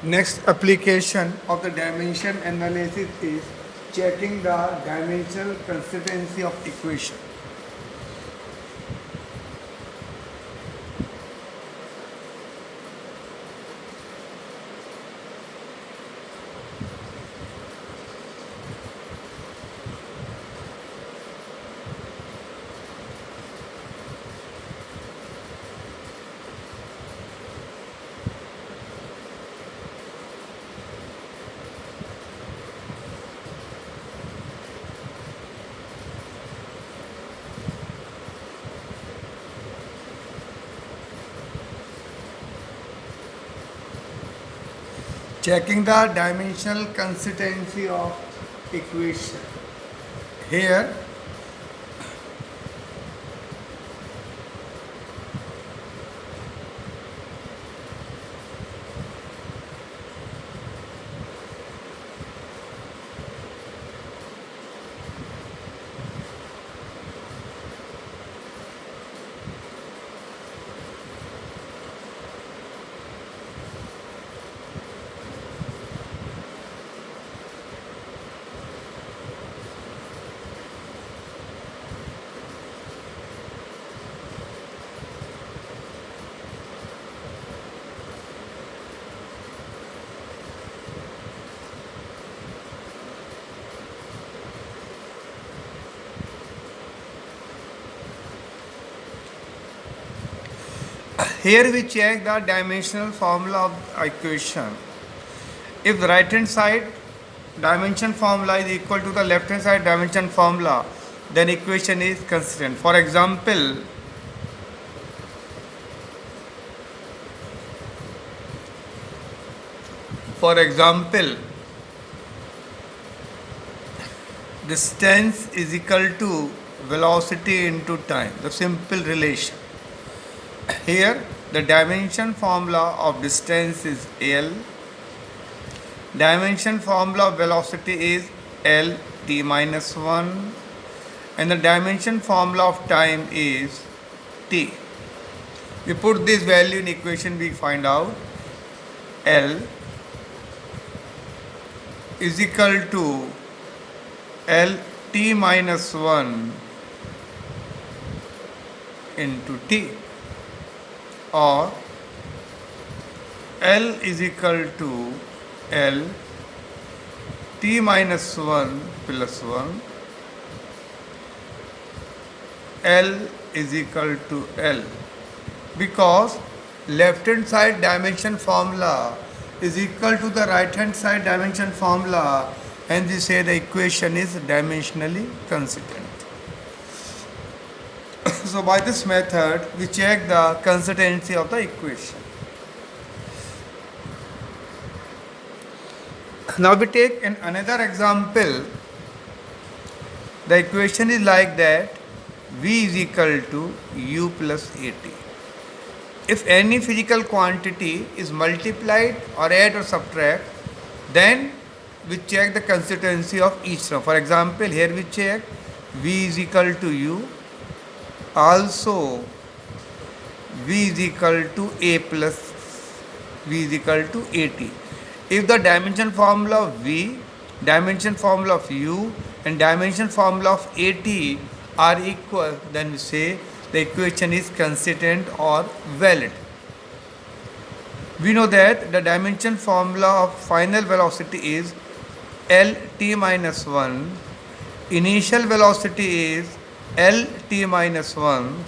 Next application of the dimension analysis is checking the dimensional consistency of equation. Checking the dimensional consistency of equation. Here Here we check the dimensional formula of the equation. If the right hand side dimension formula is equal to the left hand side dimension formula, then equation is consistent. For example, distance is equal to velocity into time, the simple relation. Here the dimension formula of distance is L, dimension formula of velocity is L t minus 1, and the dimension formula of time is t. We put this value in equation, we find out L is equal to L t minus 1 into t, or L is equal to L t minus 1 plus 1, L is equal to L, because left hand side dimension formula is equal to the right hand side dimension formula, and we say the equation is dimensionally consistent. So by this method we check the consistency of the equation. Now we take another example. The equation is like that: V is equal to U plus AT. If any physical quantity is multiplied or add or subtract, then we check the consistency of each term. For example, here we check V is equal to U, also V is equal to A plus V is equal to AT. If the dimension formula of V, dimension formula of U, and dimension formula of AT are equal, then we say the equation is consistent or valid. We know that the dimension formula of final velocity is L t minus 1, initial velocity is L t minus 1,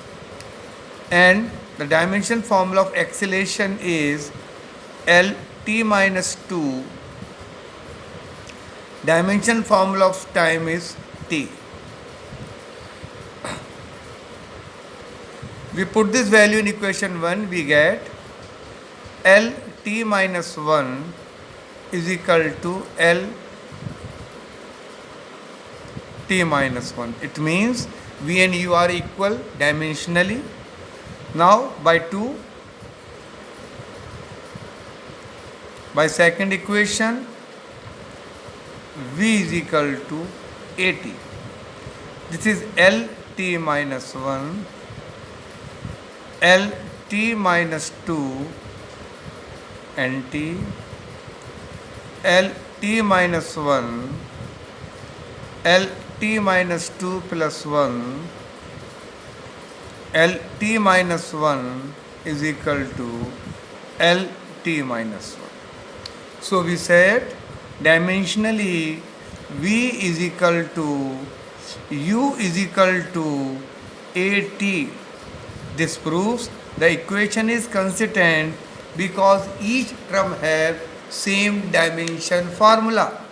and the dimension formula of acceleration is L t minus 2. Dimension formula of time is t. We put this value in equation 1, we get L t minus 1 is equal to L t minus 1. It means V and U are equal dimensionally. Now by second equation, V is equal to AT. This is L t minus 1, L t minus 2 and t, L t minus 1 L t minus 2 plus 1 L t minus 1 is equal to L t minus 1. So we said dimensionally V is equal to U is equal to AT. This proves the equation is consistent because each term have same dimension formula.